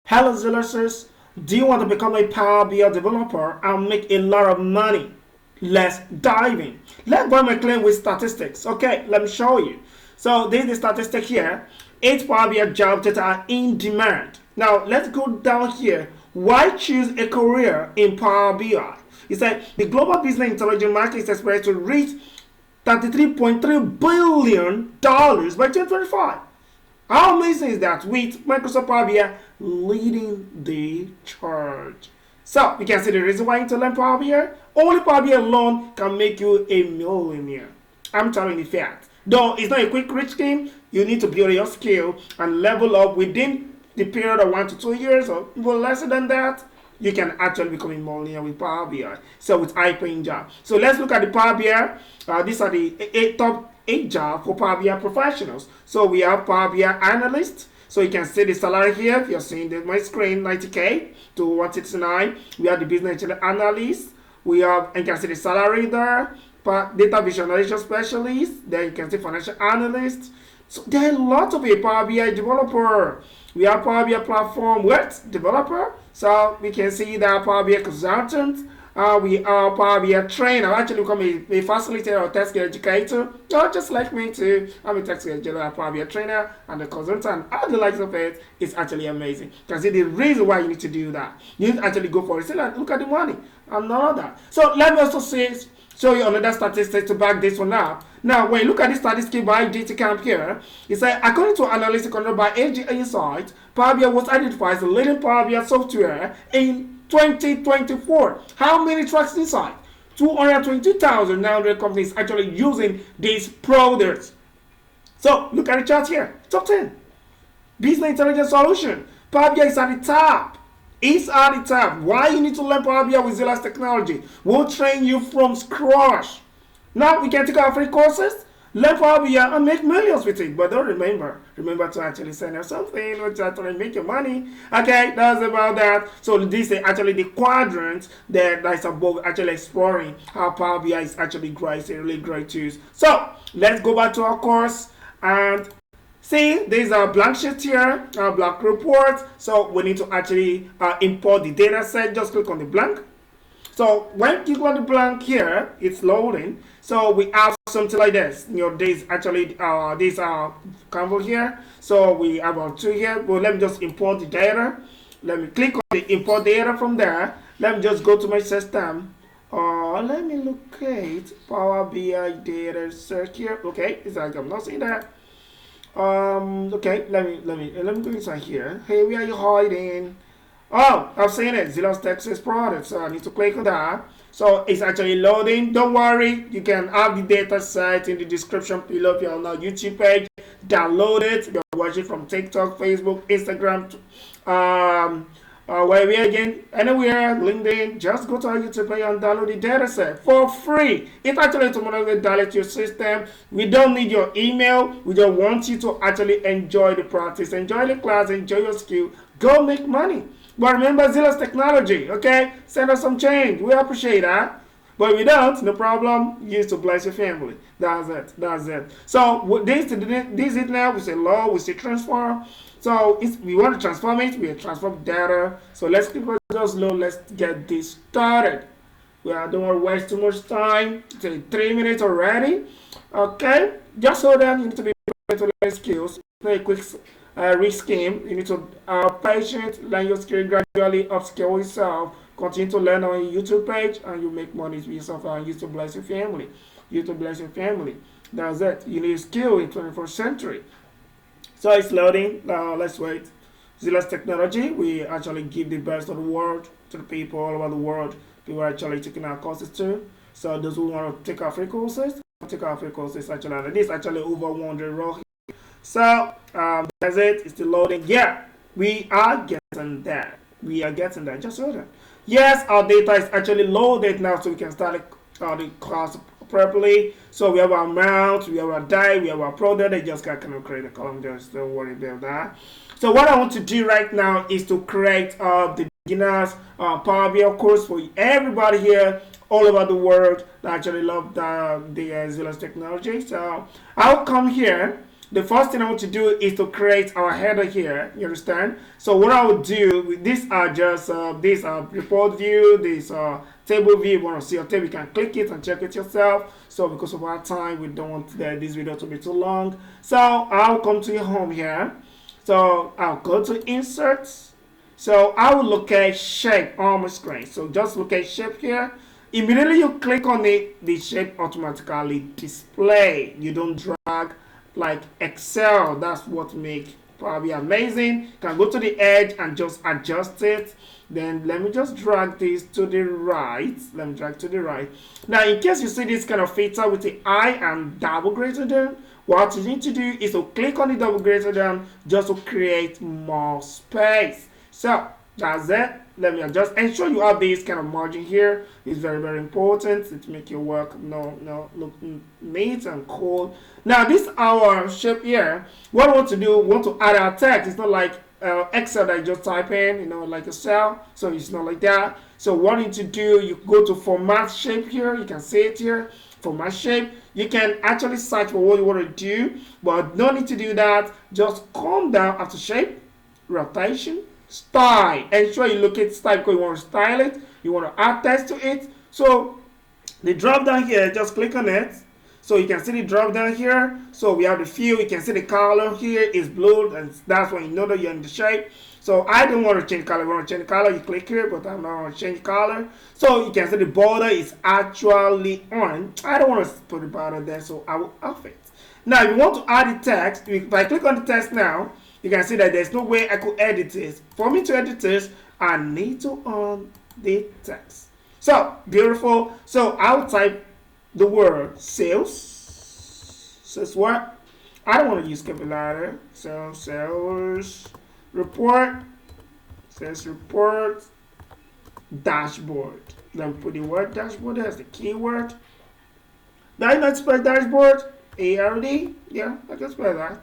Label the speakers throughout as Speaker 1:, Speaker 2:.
Speaker 1: Hello Xelluxers, do you want to become a Power BI developer and make a lot of money? Let's dive in. Let's go and claim with statistics. Okay, let me show you. So this is the statistic here. 8 Power BI jobs that are in demand. Now let's go down here. Why choose a career in Power BI? It said the global business intelligence market is expected to reach $33.3 billion by 2025. How amazing is that, with Microsoft Power BI leading the charge? So you can see the reason why you need to learn Power BI. Only Power BI alone can make you a millionaire. I'm telling you the fact. Though it's not a quick rich scheme, you need to build your skill and level up within the period of 1 to 2 years, or even lesser than that. You can actually become a millionaire with Power BI. So with high-paying job. So let's look at the Power BI. These are the top 8 jobs for Power BI professionals. So we have Power BI analyst. So you can see the salary here. If you're seeing my screen, 90K to 169. We have the business analyst. We have, and you can see the salary there. Data visualization specialist. Then you can see financial analyst. So there are lots of a Power BI developer. We have Power BI platform developer. So we can see that Power BI consultant. We are Power BI trainer. I actually become a facilitator or test educator. Just like me too. I'm a test educator, Power BI trainer, and the consultant. All the likes of it is actually amazing. You can see the reason why you need to do that. You need to actually go for it. See, look at the money and all of that. So let me also show you another statistic to back this one up. Now, when you look at this statistic by DT Camp here, it says, according to analytics conducted by AG Insight, Power BI was identified as the leading Power BI software in 2024. How many tracks inside? 222,900 companies actually using these products. So look at the chart here. Top 10. Business intelligence solution. Power BI is at the top. It's at the top. Why you need to learn Power BI with Xellux Technologies? We'll train you from scratch. Now we can take our free courses, learn Power BI and make millions with it. But don't remember to actually send us something which actually make your money. Okay, that's about that. So this is actually the quadrant that's above, actually exploring how Power BI is actually great. It's a really great tool. So let's go back to our course and see, there's a blank sheet here, a blank report. So we need to actually import the data set. Just click on the blank. So when you click on the blank here, it's loading. So we have something like this. There's actually this Canva here. So we have our 2 here. But let me just import the data. Let me click on the import data from there. Let me just go to my system. Let me locate Power BI data search here. Okay, it's like I'm not seeing that. Okay, let me go inside here. Hey, where are you hiding? Oh, I've seen it. Xellux Texas product. So I need to click on that. So it's actually loading. Don't worry. You can have the data set in the description below if you're on our YouTube page. Download it. You're watching from TikTok, Facebook, Instagram, where we again, anywhere, LinkedIn. Just go to our YouTube page and download the data set for free. It actually automatically downloads your system. We don't need your email. We just want you to actually enjoy the practice, enjoy the class, enjoy your skill. Go make money. But remember Xellux Technology, okay? Send us some change. We appreciate that. But if we don't, no problem. Use to bless your family. That's it. So this is it now. We say load, we say transform. So we want to transform it. We transform data. So let's click on those load. Let's get this started. We don't want to waste too much time. It's 3 minutes already. Okay? Just so that you need to be able to learn skills. Very quick risk scheme. You need to patient, learn your skill gradually, upskill yourself, continue to learn on your YouTube page, and you make money with yourself and use to bless your family. That's it. You need skill in 21st century. So it's loading. Now let's wait. Xellux Technology, we actually give the best of the world to the people all over the world. People are actually taking our courses too. So those who want to take our free courses, actually, and this actually over 100 raw. So that's it. It's still loading. Yeah, we are getting there. Just hold on. Yes, our data is actually loaded now, so we can start the class properly. So we have our amount, we have our die, we have our product. I just got kind of create a column there. So don't worry about that. So what I want to do right now is to create the beginners Power BI course for everybody here all over the world that actually love the Xellux technology. So I'll come here. The first thing I want to do is to create our header here. You understand? So what I will do, these are just this report view, this table view. You want to see your table, you can click it and check it yourself. So because of our time, we don't want this video to be too long. So I'll come to your home here. So I'll go to insert. So I will locate shape on my screen. So just locate shape here. Immediately you click on it, the shape automatically display. You don't drag like Excel. That's what make PowerBI amazing. You can go to the edge and just adjust it. Then let me just drag this to the right. Let me drag to the right. Now in case you see this kind of filter with the eye and double greater than, what you need to do is to click on the double greater than just to create more space. So that's it. Let me just ensure you have this kind of margin here. It's very, very important. It make your work look neat and cool. Now this our shape here. What I want to do, we want to add our text. It's not like Excel that you just type in, you know, like a cell. So it's not like that. So what you need to do, you go to format shape here. You can see it here. Format shape. You can actually search for what you want to do, but no need to do that. Just come down after shape, rotation, style. Ensure you locate style because you want to style it. You want to add text to it. So the drop down here, just click on it. So you can see the drop down here. So we have the fill. You can see the color here is blue, and that's when you know that you're in the shape. So I don't want to change color. If you want to change color, you click here, but I'm not going to change color. So you can see the border is actually on. I don't want to put the border there, so I will off it. Now, if you want to add the text, if I click on the text now, you can see that there's no way I could edit this. For me to edit this, I need to on the text. So, beautiful. So, I'll type the word sales. Says what? I don't want to use capital letter. So, sales report. Sales report. Dashboard. Let me put the word dashboard as the keyword. Did I not spell dashboard? A-R-D? Yeah, I can spell that.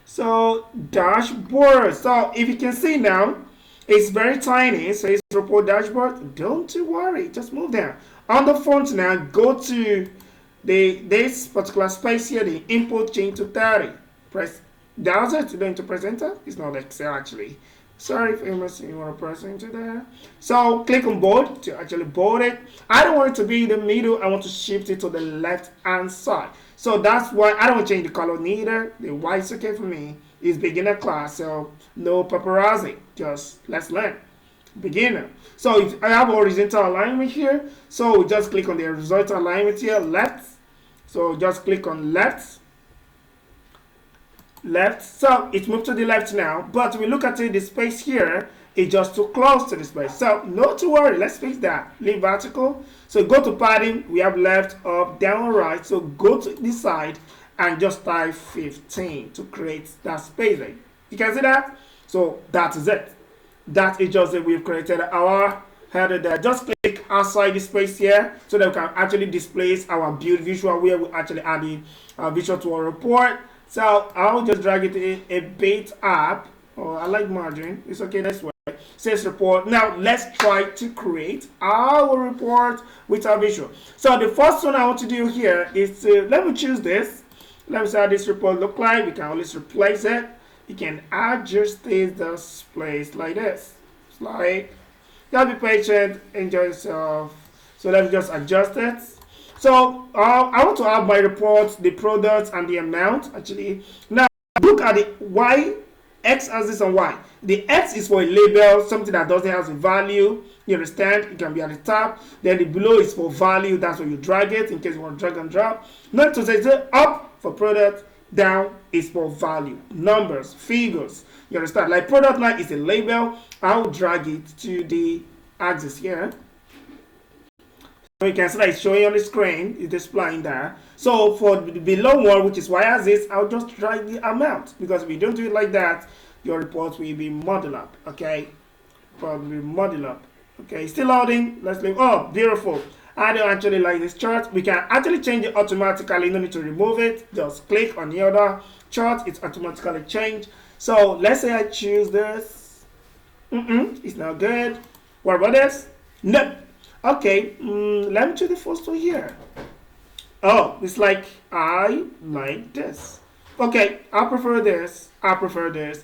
Speaker 1: So dashboard. So if you can see now, it's very tiny. So it's report dashboard. Don't you worry. Just move down. On the front now, go to this particular space here, the input change to 30. Press down it to go into presenter. It's not Excel actually. Sorry if you want to press into there. So click on bold to actually bold it. I don't want it to be in the middle. I want to shift it to the left hand side. So that's why I don't change the color neither. The white's okay for me. It's beginner class, so no paparazzi. Just let's learn. Beginner. So if I have horizontal alignment here, so just click on the horizontal alignment here, left. So just click on left. Left. So it moved to the left now. But we look at it, the space here is just too close to the space. So not to worry. Let's fix that. Leave vertical. So go to padding. We have left, up, down, right. So go to this side and just type 15 to create that space. You can see that? So that is it. That is just that we've created our header there. Just click outside the space here so that we can actually display our build visual where we actually add in visual to our report. So I'll just drag it a bit up. Oh, I like margin. It's okay this way. Says report. Now let's try to create our report with our visual. So the first one I want to do here is to, let me choose this. Let me see how this report look like. We can always replace it. You can adjust this place like this. It's like, you gotta be patient, enjoy yourself. So let me just adjust it. So I want to have my report, the products and the amount actually. Now look at the Y, X axis and Y. The X is for a label, something that doesn't have a value. You understand? It can be at the top. Then the below is for value. That's where you drag it in case you want to drag and drop. Not to say up for product, down is for value, numbers, figures. You understand? Like product line is a label. I'll drag it to the axis here. So you can see that it's showing on the screen, it's displaying there. So for the below one, which is y-axis, I'll just drag the amount. Because if you don't do it like that, your report will be muddled up. Okay? Probably muddled up. Okay, still loading. Let's leave. Oh, beautiful. I don't actually like this chart. We can actually change it automatically. No need to remove it. Just click on the other chart. It's automatically changed. So let's say I choose this. It's not good. What about this? Nope. Okay, let me do the first one here. Oh, it's like I like this. Okay, I prefer this. I prefer this.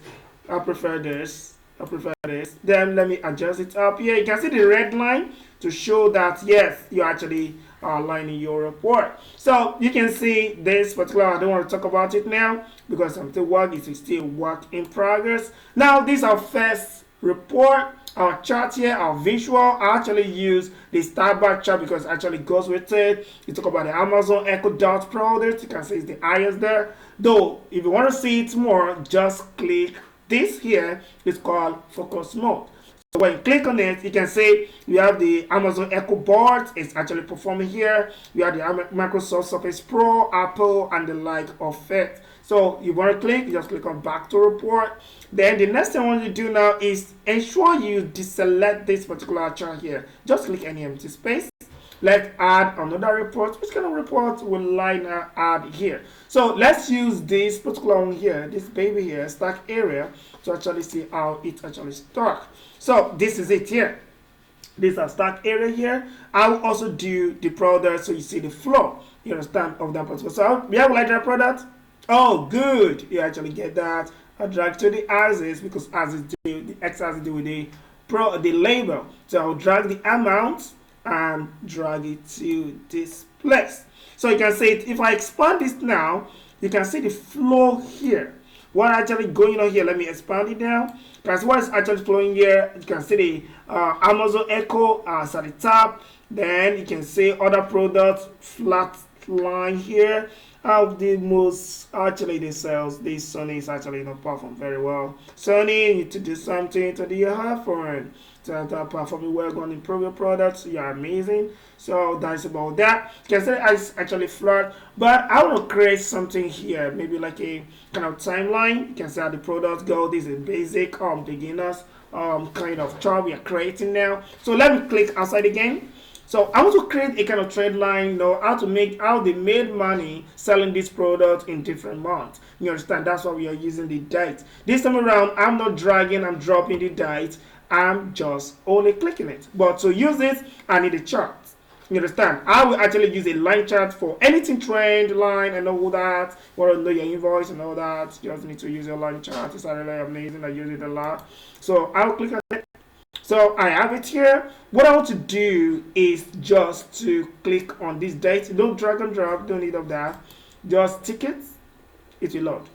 Speaker 1: I prefer this. I prefer this. Then let me adjust it up here. You can see the red line to show that yes, you actually are aligning your report. So you can see this particular. I don't want to talk about it now because I'm still working. It's still work in progress. Now this is our first report. Our chart here, our visual, I actually use the start bar chart because it actually goes with it. You talk about the Amazon Echo Dot product. You can see it's the highest there. Though, if you want to see it more, just click this here. It's called focus mode. So when you click on it, you can see you have the Amazon Echo board. It's actually performing here. You have the Microsoft Surface Pro, Apple, and the like of it. So you want to click, you just click on back to report. Then the next thing I want you to do now is ensure you deselect this particular chart here. Just click any empty space. Let's add another report. Which kind of report will I now add here? So let's use this particular one here, this baby here, stack area, to actually see how it actually starts. So this is it here. This is our stack area here. I will also do the product so you see the flow. You understand of that particular. So we have like that product. Oh, good. You actually get that. I drag to the axis because axis do the x-axis do with the label. So I'll drag the amount and drag it to this place. So you can see it. If I expand this now, you can see the flow here. What actually going on here? Let me expand it now. That's what is actually flowing here. You can see the Amazon Echo at the top. Then you can see other products, flat line here. Of the most actually the sales, this Sony is actually not perform very well. Sony, you need to do something to the iPhone to perform well, going to improve your products. You're amazing. So that's about that. You can say it's actually flat, but I want to create something here, maybe like a kind of timeline. You can see how the products go. This is basic beginners kind of chart we are creating now. So let me click outside again. So I want to create a kind of trend line, you know, how they made money selling this product in different months. You understand? That's why we are using the date. This time around, I'm not dragging, I'm dropping the date. I'm just only clicking it. But to use it, I need a chart. You understand? I will actually use a line chart for anything trend line and all that. You want to know your invoice and all that. You just need to use your line chart. It's really amazing. I use it a lot. So I'll click on it. So I have it here. What I want to do is just to click on this date. Don't drag and drop. Don't need of that. Just tick it. It will load.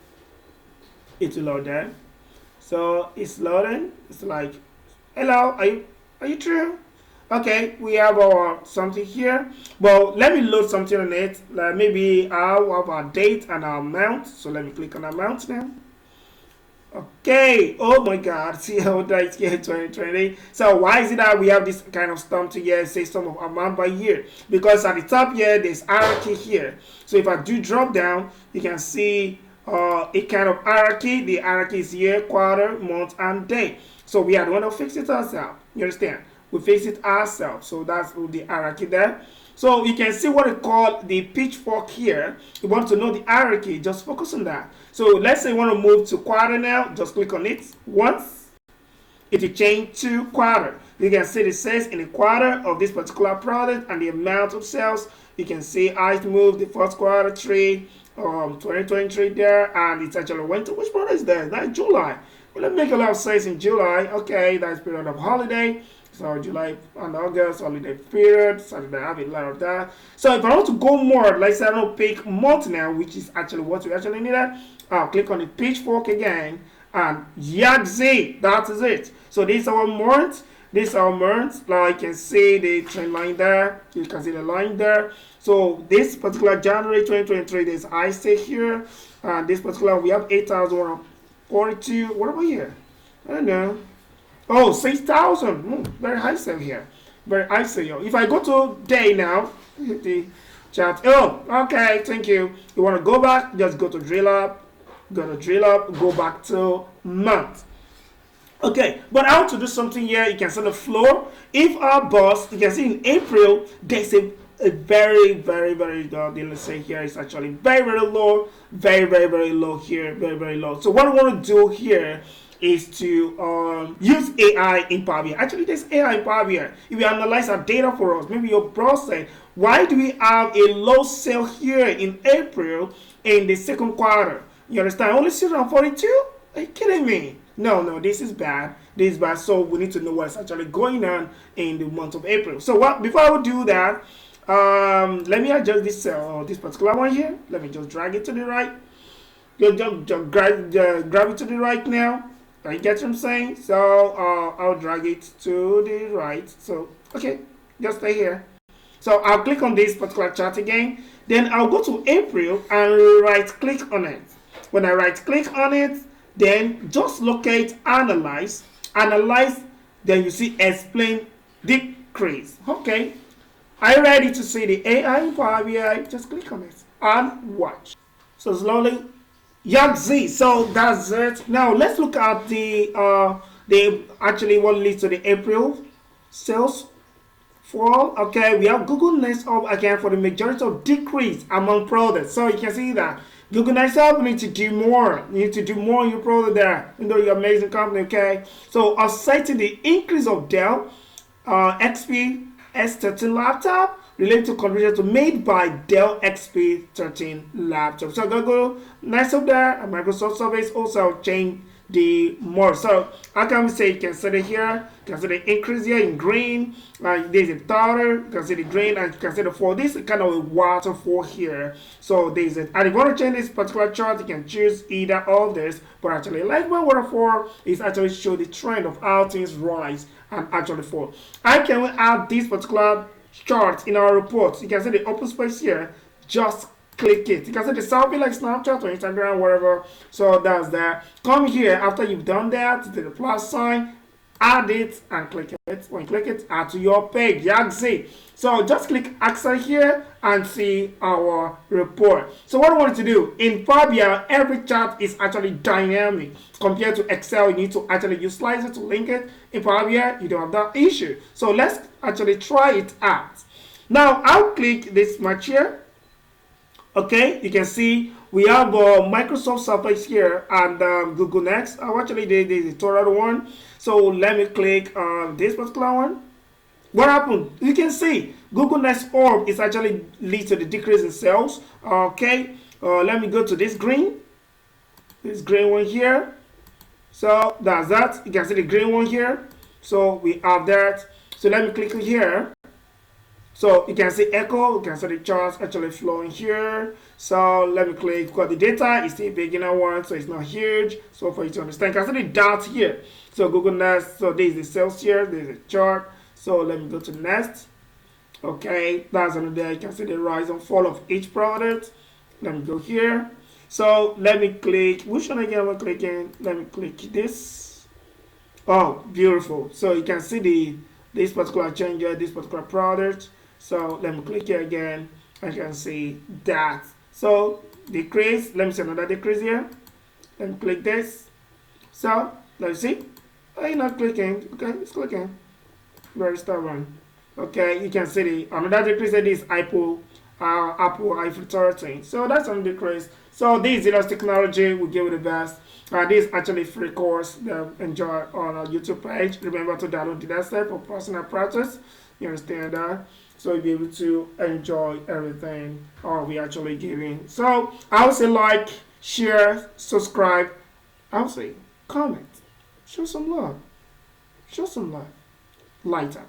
Speaker 1: It will load there. So it's loading. It's like, hello, are you true? Okay, we have our something here. Well, let me load something on it. Like maybe I'll have our date and our amount. So let me click on amount now. Okay, oh my god, see how that's here 2020. So why is it that we have this kind of stamp here, say sum of amount by year? Because at the top here, there's hierarchy here. So if I do drop down, you can see a kind of hierarchy. The hierarchy is year, quarter, month, and day. So we are the one to fix it ourselves. You understand? We fix it ourselves. So that's the hierarchy there. So you can see what we call the pitchfork here. You want to know the hierarchy, just focus on that. So let's say you want to move to quarter now, just click on it once. It will change to quarter. You can see it says in the quarter of this particular product and the amount of sales. You can see how it moved the first quarter 2023 there, and it actually went to which product is that? That's July. Well, let me make a lot of sense in July. Okay, that's period of holiday. So July and August, holiday period, Saturday, I have a lot of that. So if I want to go more, let's say I don't pick month now, which is actually what we actually needed, I'll click on the pitchfork again, and Yagzi, that is it. So this is our month, this is our month. Like you can see the trend line there, you can see the line there. So this particular January 2023, there's I stay here, and this particular we have 8,142. What about here? I don't know. Oh, 6,000. Very high sale here. Very high sale. If I go to day now, the chat. Oh, okay, thank you. You want to go back? Just go to drill up. Go back to month. Okay, but I want to do something here. You can see the floor. If our boss, you can see in April, there's a very, let's say here is actually very, very low. Very, very, very low here. Very, very low. So what I want to do here is to use AI in Power BI. Actually, there's AI in Power BI. If you analyze our data for us, maybe your boss said, why do we have a low sale here in April in the second quarter? You understand? Only 642? Are you kidding me? No, this is bad. This is bad. So we need to know what's actually going on in the month of April. So before I would do that, let me adjust this particular one here. Let me just drag it to the right. Just grab it to the right now. You get what I'm saying? So I'll drag it to the right. So okay, just stay here. So I'll click on this particular chart again. Then I'll go to April and right click on it. When I right click on it, then just locate analyze, then you see explain decrease. Okay, are you ready to see the AI in Power BI? Just click on it and watch. So slowly, Z. So that's it. Now let's look at the actually what leads to the April sales fall. Okay, we have Google Next up again for the majority of decrease among products. So you can see that Google Next up need to do more. You need to do more in your product there, even though you're an amazing company. Okay, so citing the increase of Dell XP S13 laptop related to contributions made by Dell XP 13 laptop. So Google Next up there, and Microsoft Surveys also change the more. So how can we say, you can see it here, you can see the increase here in green, there's a daughter, you can see the green, and you can see the fall. This is kind of a waterfall here. So there's it. And if you want to change this particular chart, you can choose either of this, but actually like my waterfall is actually show the trend of how things rise and actually fall. I can add this particular chart in our report. You can see the open space here, just click it. You can see the selfie like Snapchat or Instagram, whatever. So that's that. Come here after you've done that to the plus sign, add it and click it. When you click it, add to your page. Yaxi. So just click access here and see our report. So what I want to do in Power BI, every chart is actually dynamic compared to Excel. You need to actually use slicer to link it. In Power BI, you don't have that issue. So let's actually try it out. Now I'll click this match here. Okay, you can see we have Microsoft Surface here and Google Next. Actually, there's a tutorial one. So let me click on this particular one. What happened? You can see Google Next org is actually leads to the decrease in sales. Okay, let me go to this green one here. So that's that. You can see the green one here. So we have that. So let me click here. So you can see echo, you can see the charts actually flowing here. So let me click, because the data is still beginner one, so it's not huge. So for you to understand, you can see the dots here. So Google Nest, so there's the sales here, there's a chart. So let me go to Nest. Okay, that's under there. You can see the rise and fall of each product. Let me go here. So let me click, which one again am I clicking? Let me click this. Oh, beautiful. So you can see this particular change here, this particular product. So let me click here again. I can see that. So decrease. Let me see another decrease here. Let me click this. So let's see. Oh, you're not clicking. Okay, it's clicking. Very stubborn. Okay, you can see another decrease. That is Apple iPhone 13. So that's another decrease. So this Xellux Technology will give you the best. This is actually a free course that enjoy on our YouTube page. Remember to download the desktop for personal practice. You understand that? So you'll be able to enjoy everything we actually giving. So I would say like, share, subscribe. I would say comment. Show some love. Show some love. Light up.